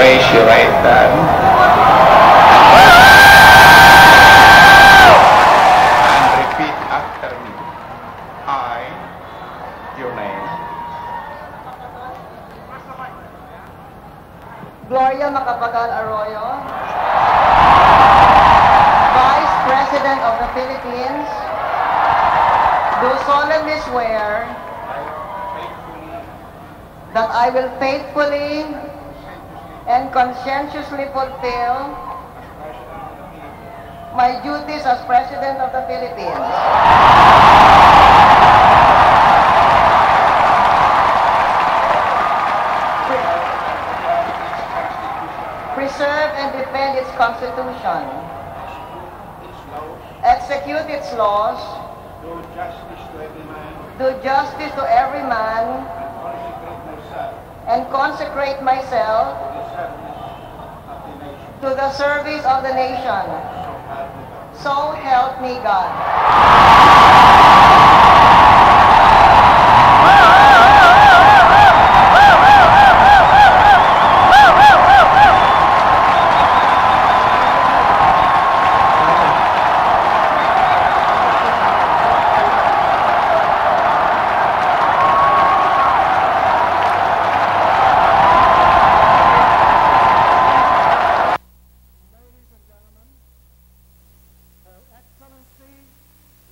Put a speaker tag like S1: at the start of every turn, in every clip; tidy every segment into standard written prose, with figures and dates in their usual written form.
S1: raise your right hand. And repeat after me. I, your name.
S2: Gloria Macapagal Arroyo, Vice President of the Philippines, do solemnly swear that I will faithfully and conscientiously fulfill my duties as President of the Philippines. Preserve and defend its Constitution. Execute its laws. Do justice to every man. And consecrate myself to the service of the nation. So help me God.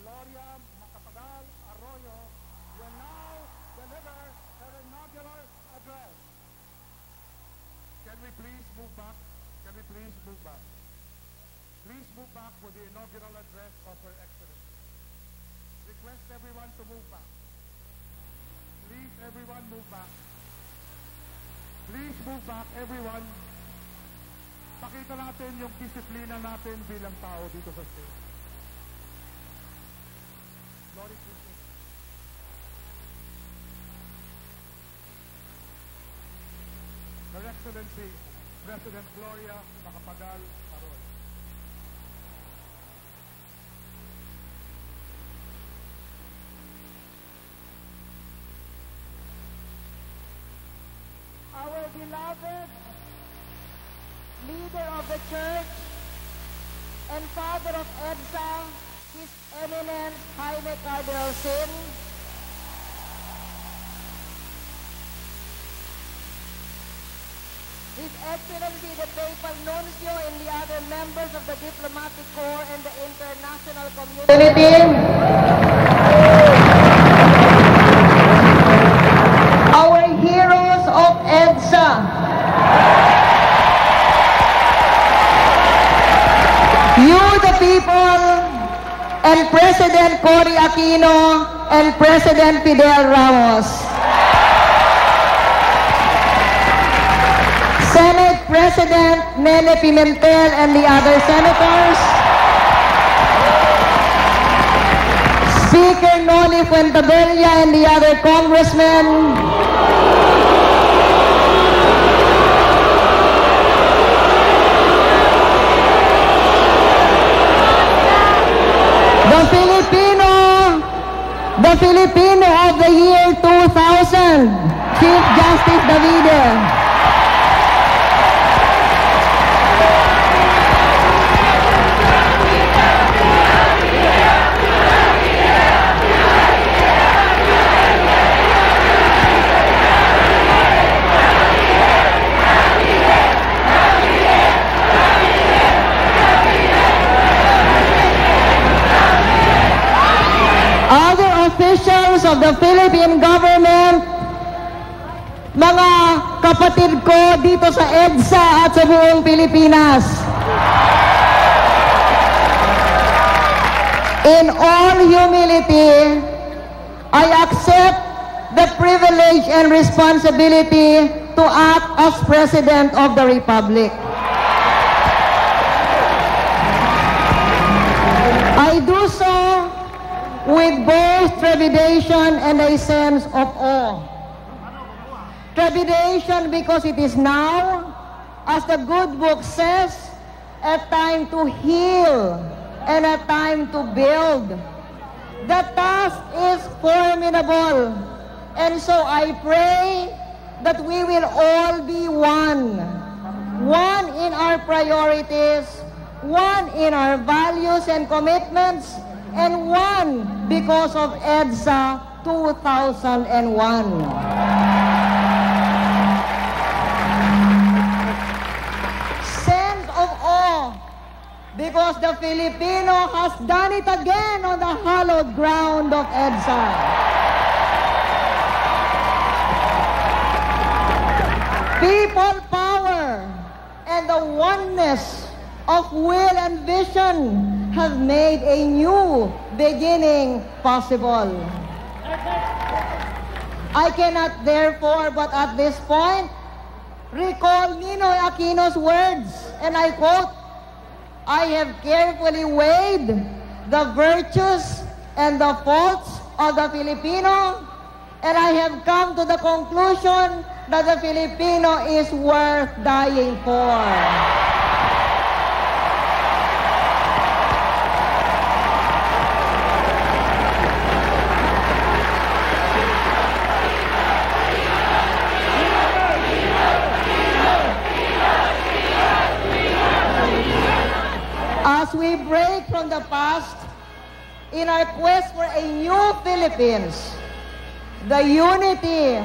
S3: Gloria Macapagal Arroyo will now deliver her inaugural address. Can we please move back? Can we please move back? Please move back for the inaugural address of Her Excellency. Request everyone to move back. Please everyone move back. Please move back everyone. Pakita natin yung disiplina natin bilang tao dito sa stage. Glory to you. Her Excellency, President Gloria Macapagal Arroyo.
S4: Our beloved leader of the church and father of EDSA, His Eminence Jaime Cardinal Sin, His Excellency the Papal Nuncio and the other members of the Diplomatic Corps and the international community,
S2: our heroes of EDSA, you the people, and President Cory Aquino and President Fidel Ramos, Senate President Nene Pimentel and the other senators, Speaker Noli Fuentabella and the other congressmen, the Filipino of the year 2000, Chief Justice Davide. Officials of the Philippine government, mga kapatid ko dito sa EDSA at sa buong Pilipinas. In all humility, I accept the privilege and responsibility to act as President of the Republic. I do so with both trepidation and a sense of awe. Trepidation because it is now, as the good book says, a time to heal and a time to build. The task is formidable, and so I pray that we will all be one one in our priorities, one in our values and commitments, and one because of EDSA 2001. Sense of awe because the Filipino has done it again on the hallowed ground of EDSA. People power and the oneness of will and vision have made a new beginning possible. I cannot therefore but at this point recall Ninoy Aquino's words, and I quote, "I have carefully weighed the virtues and the faults of the Filipino, and I have come to the conclusion that the Filipino is worth dying for." As we break from the past in our quest for a new Philippines, the unity,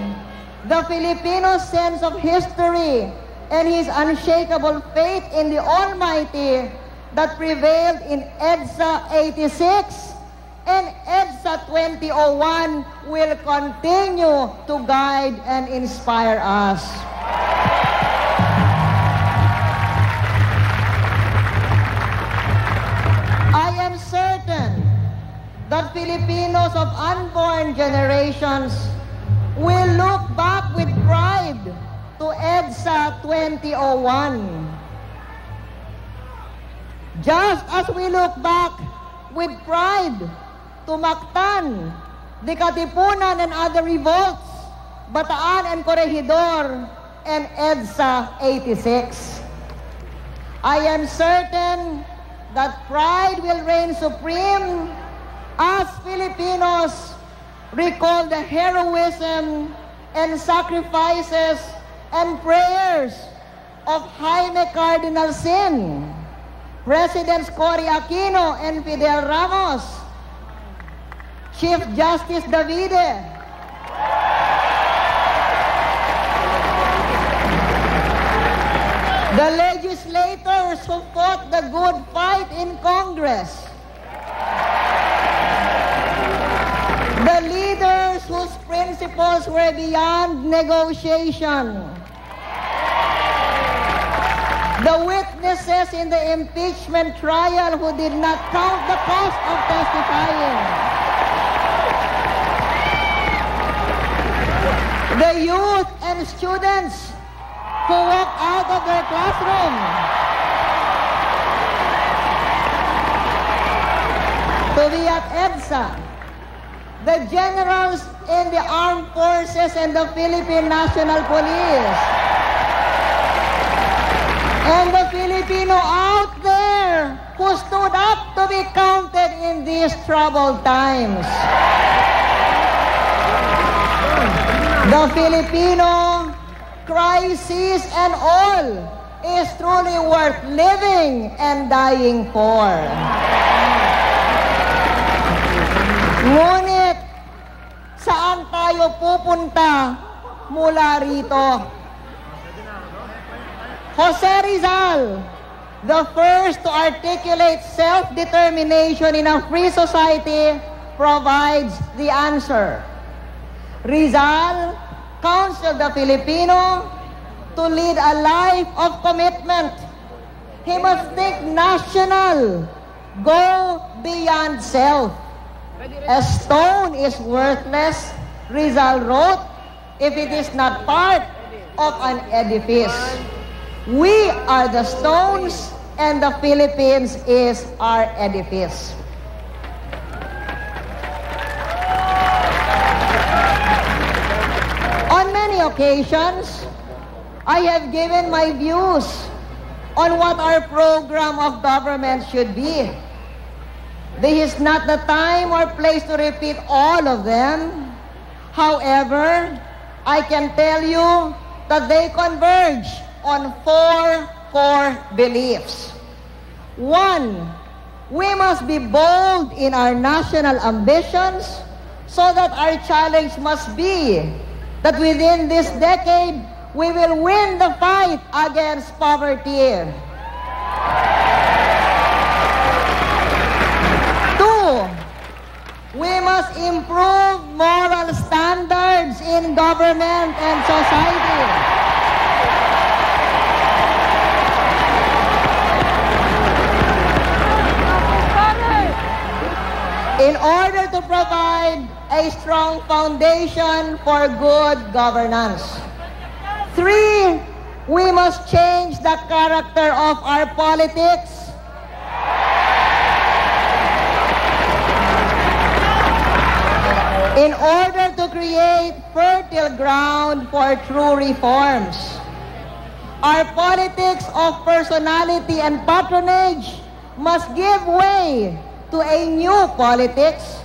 S2: the Filipino sense of history, and his unshakable faith in the Almighty that prevailed in EDSA 86 and EDSA 2001 will continue to guide and inspire us. I am certain that Filipinos of unborn generations will look back with pride to EDSA 2001. Just as we look back with pride to Mactan, the Katipunan and other revolts, Bataan and Corregidor, and EDSA 86. I am certain that pride will reign supreme as Filipinos recall the heroism and sacrifices and prayers of Jaime Cardinal Sin, Presidents Cory Aquino and Fidel Ramos, Chief Justice Davide, the legislators who fought the good fight in Congress, the leaders whose principles were beyond negotiation, the witnesses in the impeachment trial who did not count the cost of testifying, the youth and students who walked out of their classroom to be at EDSA, the generals in the armed forces and the Philippine National Police, and the Filipino out there who stood up to be counted in these troubled times. The Filipino, crisis and all, is truly worth living and dying for. Ngunit, saan tayo pupunta mula rito? Jose Rizal, the first to articulate self-determination in a free society, provides the answer. Rizal counseled the Filipino to lead a life of commitment. He must think national, go beyond self. A stone is worthless, Rizal wrote, if it is not part of an edifice. We are the stones and the Philippines is our edifice. On many occasions, I have given my views on what our program of government should be. This is not the time or place to repeat all of them. However, I can tell you that they converge on 4 core beliefs. 1, we must be bold in our national ambitions so that our challenge must be that within this decade, we will win the fight against poverty. 2, we must improve moral standards in government and society. In order to provide a strong foundation for good governance. 3, we must change the character of our politics. In order to create fertile ground for true reforms. Our politics of personality and patronage must give way to a new politics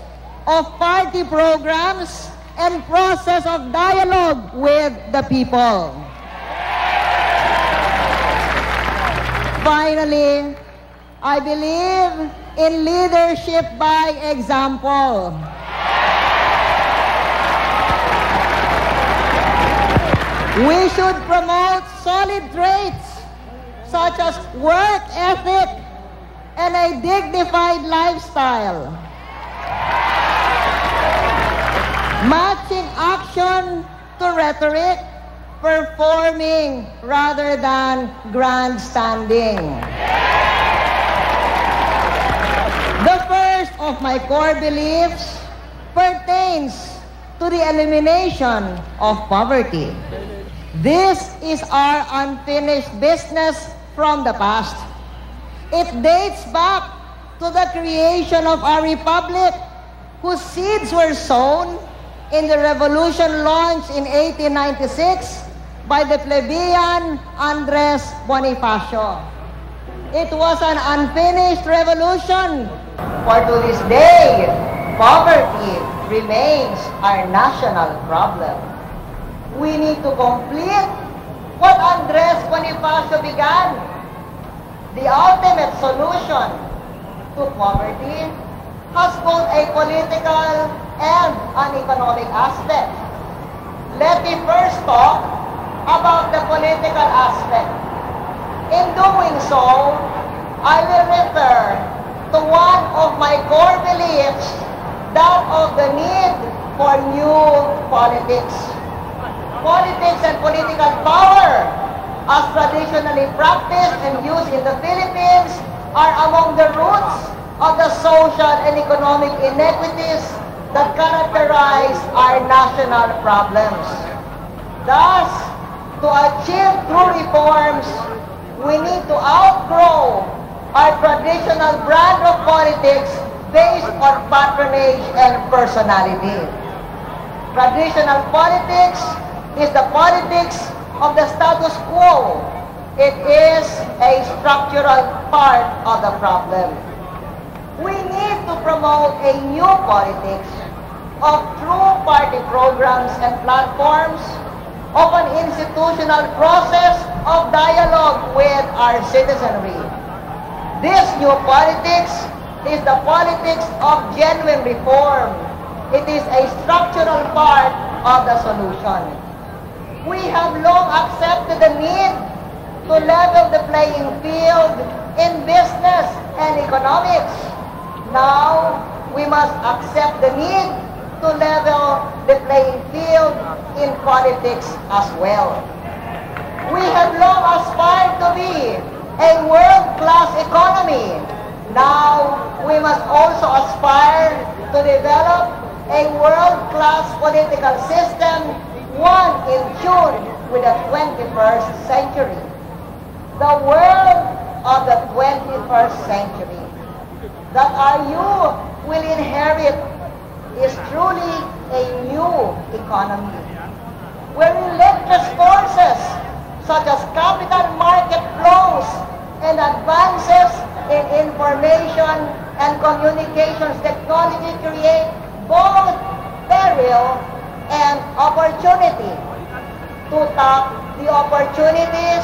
S2: of party programs and process of dialogue with the people. Finally, I believe in leadership by example. We should promote solid traits such as work ethic and a dignified lifestyle. Matching action to rhetoric, performing rather than grandstanding. The first of my core beliefs pertains to the elimination of poverty. This is our unfinished business from the past. It dates back to the creation of our republic, whose seeds were sown in the revolution launched in 1896 by the plebeian Andres Bonifacio. It was an unfinished revolution, for to this day, poverty remains our national problem. We need to complete what Andres Bonifacio began. The ultimate solution to poverty has both a political and an economic aspect. Let me first talk about the political aspect. In doing so, I will refer to one of my core beliefs, that of the need for new politics. Politics and political power, as traditionally practiced and used in the Philippines, are among the roots of the social and economic inequities that characterize our national problems. Thus, to achieve true reforms, we need to outgrow our traditional brand of politics based on patronage and personality. Traditional politics is the politics of the status quo. It is a structural part of the problem. We need to promote a new politics of true party programs and platforms, of an institutional process of dialogue with our citizenry. This new politics is the politics of genuine reform. It is a structural part of the solution. We have long accepted the need to level the playing field in business and economics. Now, we must accept the need to level the playing field in politics as well. We have long aspired to be a world-class economy. Now, we must also aspire to develop a world-class political system, one in tune with the 21st century. The world of the 21st century that our youth will inherit is truly a new economy, where relentless forces such as capital market flows and advances in information and communications technology create both peril and opportunity. To tap the opportunities,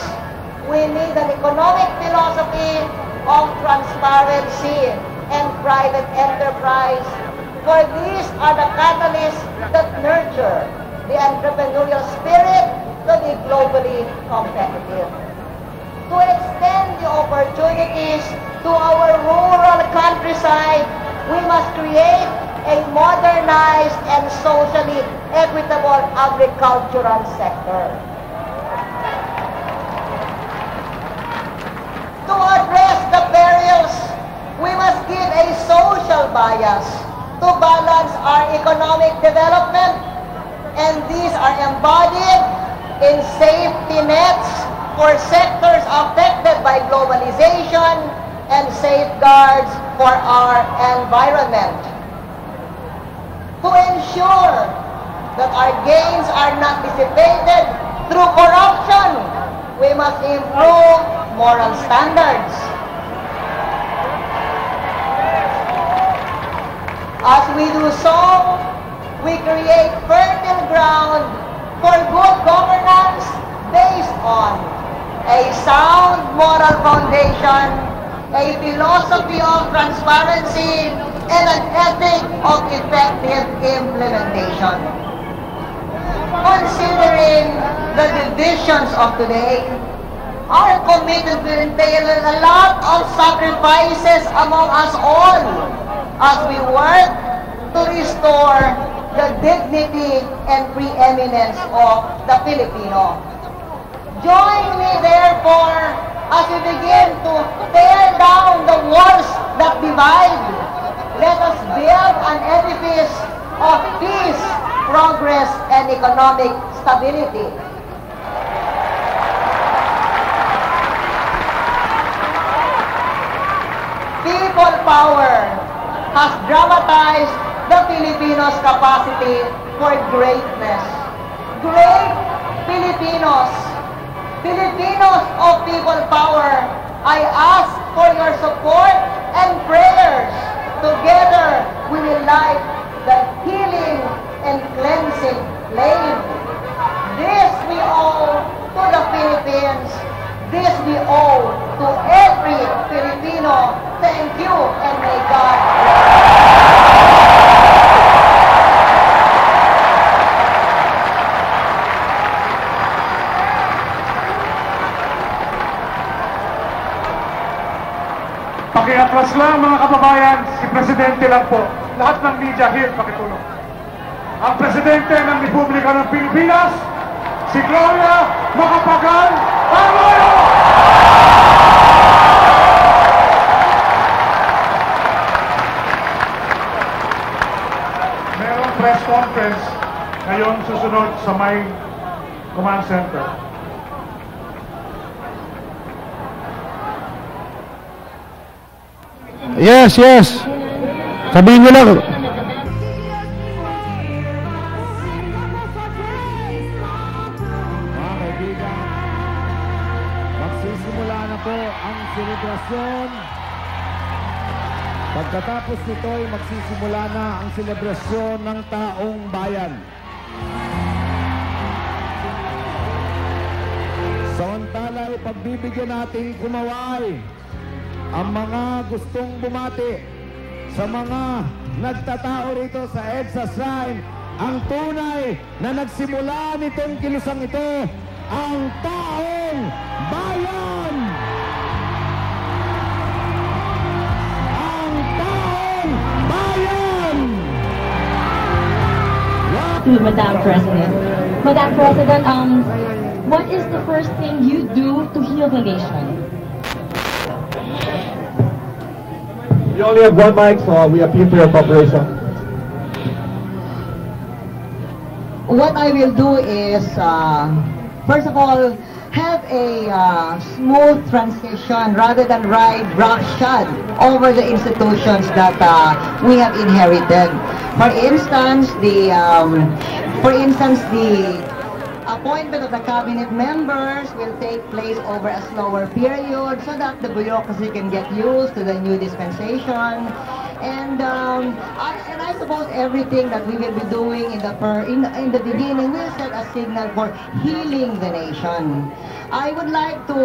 S2: We need an economic philosophy of transparency and private enterprise, for these are the catalysts that nurture the entrepreneurial spirit to be globally competitive. To extend the opportunities to our rural countryside, we must create a modernized and socially equitable agricultural sector. To address the perils, we must give a social bias to balance our economic development, and these are embodied in safety nets for sectors affected by globalization and safeguards for our environment. To ensure that our gains are not dissipated through corruption, we must improve moral standards. As we do so, we create fertile ground for good governance based on a sound moral foundation, a philosophy of transparency, and an ethic of effective implementation. Considering the divisions of today, our commitment will entail a lot of sacrifices among us all as we work to restore the dignity and preeminence of the Filipino. Join me, therefore, as we begin to tear down the walls that divide. Let us build an edifice of peace, progress, and economic stability. People power has dramatized the Filipinos' capacity for greatness. Great Filipinos, Filipinos of people power, I ask for your support and prayers. Together, we will light the healing and cleansing flame. This we owe to the Philippines. This we owe to every Filipino. Thank you, and may God bless.
S3: Pakiatras lang mga kababayan, si Presidente lang po. Lahat ng media here, pakitulong. Ang Presidente ng Republika ng Pilipinas, si Gloria Macapagal Arroyo! Merong press conference ngayon susunod sa may command center.
S5: Yes, yes. Sabihin nyo lang.
S6: Mga kaibigan, magsisimula na po ang selebrasyon. Pagkatapos nito ay magsisimula na ang selebrasyon ng taong bayan. Samantala ay pagbibigyan natin kumaway ang mga gustong bumati sa mga nagtatao rito sa EDSA Shrine. Ang tunay na nagsimula nitong kilusang ito, ang taong bayan! Ang taong bayan!
S7: To Madam President. Madam President, what is the first thing you do to heal the nation?
S6: We only have one mic, so we appeal for your cooperation.
S2: What I will do is, first of all, have a smooth transition rather than ride roughshod over the institutions that we have inherited. For instance, the appointment of the cabinet members will take place over a slower period so that the bureaucracy can get used to the new dispensation. And I suppose everything that we will be doing in the beginning will set a signal for healing the nation. I would like to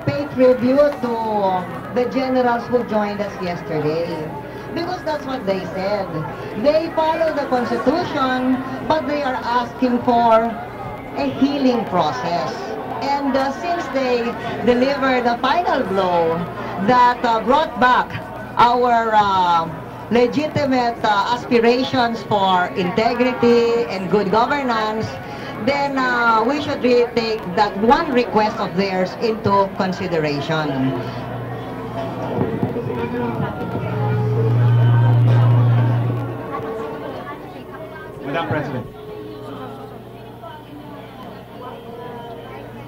S2: pay tribute to the generals who joined us yesterday. Because that's what they said. They follow the Constitution, but they are asking for a healing process. And since they delivered the final blow that brought back our legitimate aspirations for integrity and good governance, then we should really take that one request of theirs into consideration.
S8: Madam President.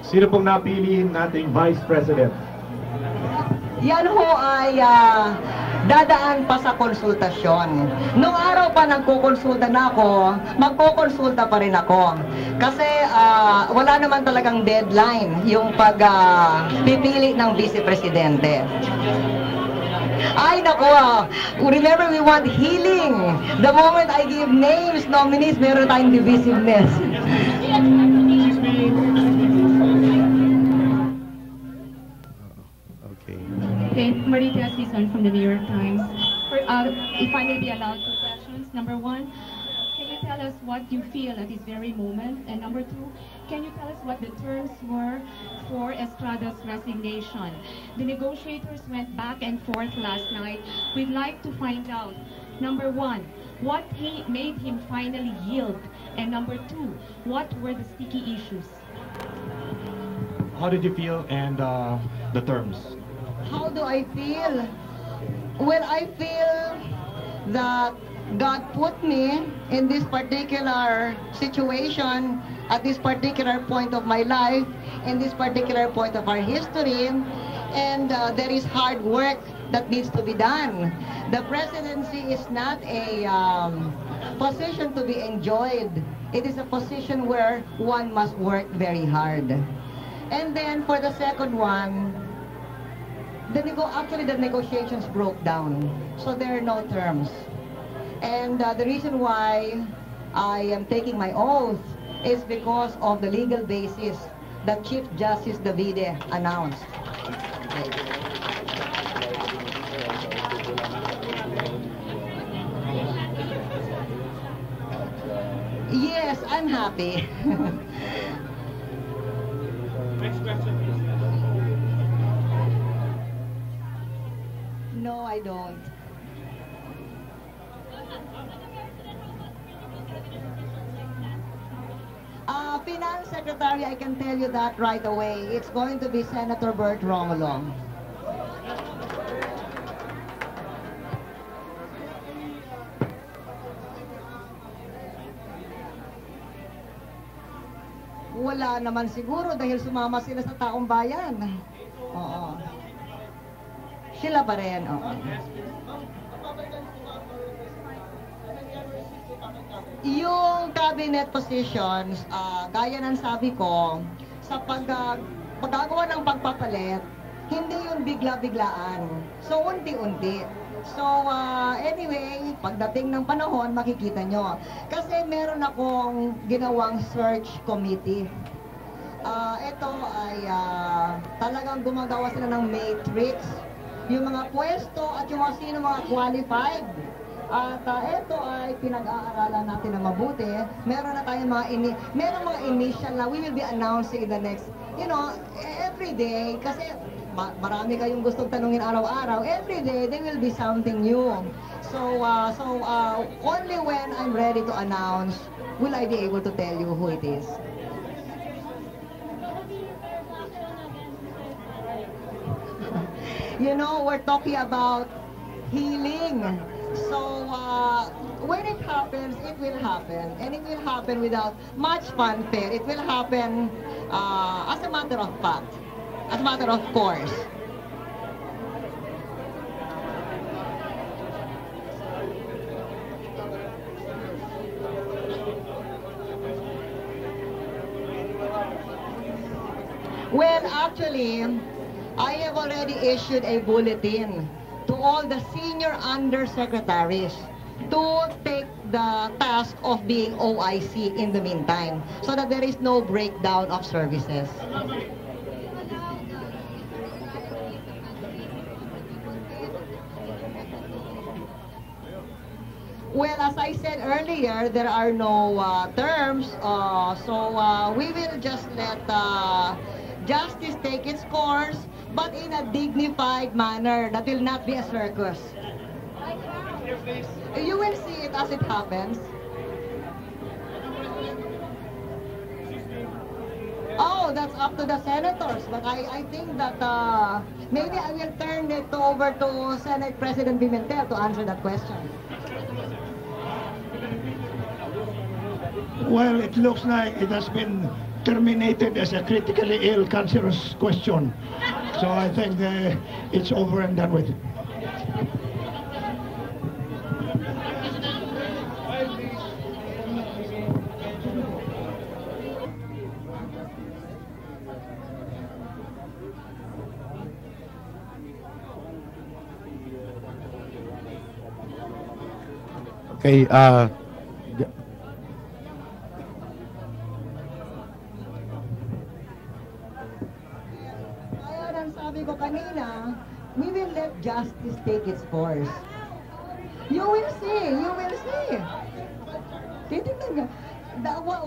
S8: Sino pong napili nating Vice President?
S2: Yan ho ay dadaan pa sa konsultasyon. Noong araw pa nagkukonsulta na ako, magkukonsulta pa rin ako. Kasi wala naman talagang deadline yung pipili ng Vice Presidente. Ay, nako, remember we want healing. The moment I give names, nominees, meron tayong divisiveness.
S9: Okay, Marita Sison from the New York Times. If I may be allowed 2 questions. Number 1, can you tell us what you feel at this very moment? And number 2, can you tell us what the terms were for Estrada's resignation? The negotiators went back and forth last night. We'd like to find out, number 1, what made him finally yield? And number 2, what were the sticky issues?
S8: How did you feel and the terms?
S2: How do I feel? Well, I feel that God put me in this particular situation at this particular point of my life, in this particular point of our history, and there is hard work that needs to be done. The presidency is not a position to be enjoyed. It is a position where one must work very hard. And then for the second one, actually the negotiations broke down, so there are no terms. And the reason why I am taking my oath is because of the legal basis that Chief Justice Davide announced. Yes, I'm happy.
S8: Next question, please.
S2: No, I don't. Finance Secretary, I can tell you that right away. It's going to be Senator Bert Romulo. Wala naman siguro dahil sumama sila sa taong bayan. Oo. Sila pa rin, oo. Yung cabinet positions, gaya ng sabi ko, sa paggagawa ng pagpapalit, hindi yun bigla-biglaan. So, unti-unti. So, anyway, pagdating ng panahon, makikita nyo. Kasi meron akong ginawang search committee. Ito ay talagang gumagawa sila ng matrix. Yung mga pwesto at yung sino mga qualified. At ito ay pinag-aaralan natin na mabuti. Meron na tayong mga initial na we will be announcing in the next, every day. Kasi marami kayong gustong tanungin araw-araw. Every day, there will be something new. So only when I'm ready to announce, will I be able to tell you who it is. We're talking about healing. So, when it happens, it will happen. And it will happen without much fanfare. It will happen as a matter of fact, as a matter of course. Well, actually, I have already issued a bulletin to all the senior undersecretaries to take the task of being OIC in the meantime, so that there is no breakdown of services. Well, as I said earlier, there are no terms, so we will just let justice take its course, but in a dignified manner. That will not be a circus. You will see it as it happens. Oh, that's up to the senators, but I think that maybe I will turn it over to Senate President Pimentel to answer that question.
S10: Well, it looks like it has been terminated as a critically ill, cancerous question. So I think it's over and done with.
S5: Okay,
S2: sabi ko kanina, we will let justice take its course. You will see, you will see. Titignan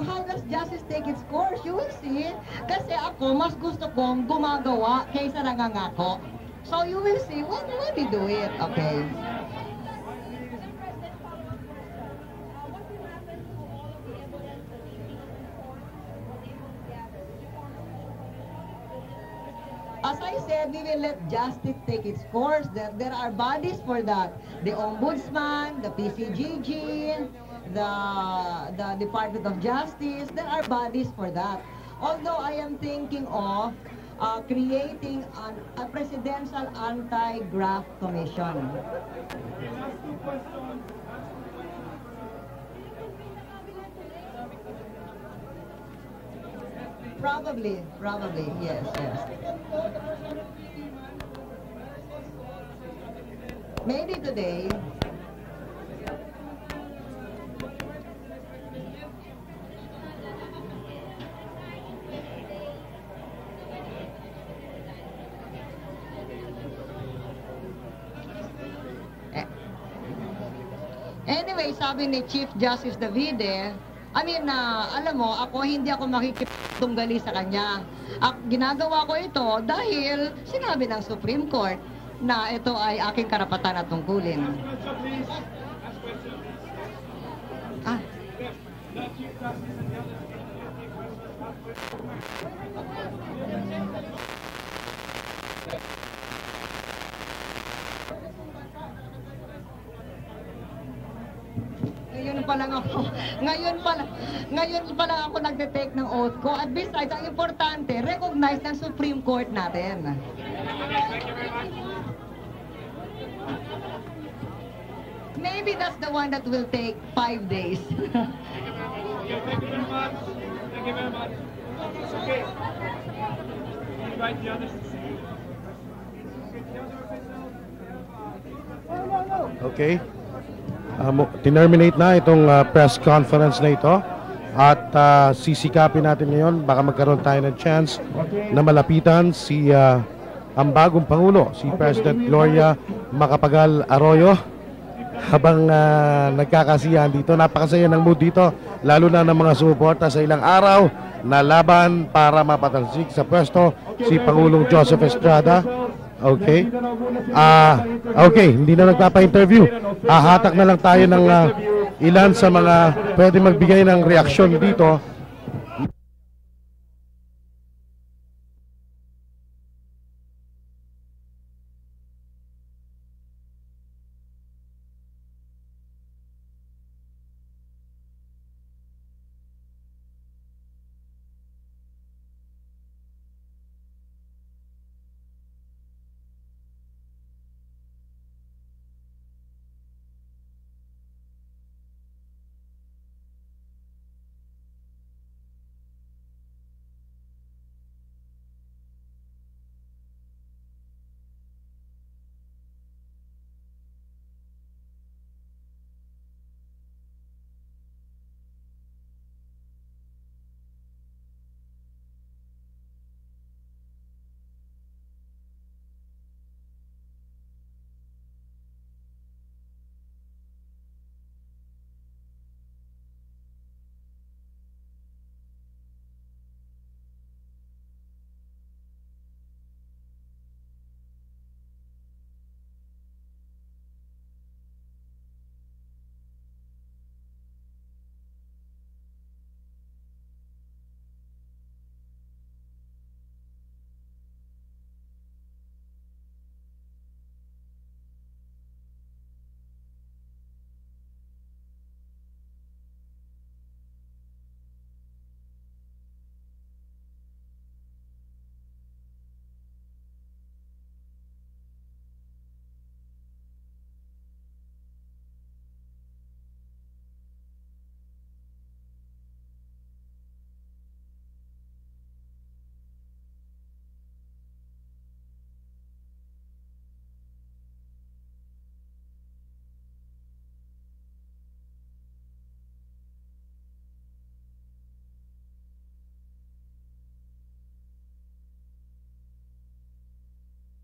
S2: how does justice take its course? You will see. Kasi ako, mas gusto kong gumagawa kaysa nangangako. So you will see when we do it, okay? As I said, we will let justice take its course. There are bodies for that. The Ombudsman, the PCGG, the Department of Justice. There are bodies for that. Although I am thinking of creating a presidential anti-graft commission. Probably, yes. Maybe today. Anyway, sabi ni Chief Justice Davide, alam mo, hindi ako makikitunggali sa kanya. Ginagawa ko ito dahil sinabi ng Supreme Court na ito ay aking karapatan at tungkulin. Ngayon pa lang ako nagde-take ng oath ko. At besides, ang importante, recognize ng Supreme Court natin. Maybe that's the one that will take 5 days.
S3: Thank you very much. Thank you very much. Okay. Invite the others to see you.
S5: okay. Tinerminate na itong press conference na ito at sisikapin natin ngayon, baka magkaroon tayo ng chance na malapitan si ang bagong Pangulo, si President Gloria Macapagal Arroyo, habang nagkakasiyahan dito. Napakasaya ng mood dito, lalo na ng mga sumuporta sa ilang araw na laban para mapatalsik sa pwesto si Pangulong Joseph Estrada. Okay. Okay, hindi na nagpapa-interview. Hahatak na lang tayo ng ilan sa mga pwede magbigay ng reaksyon dito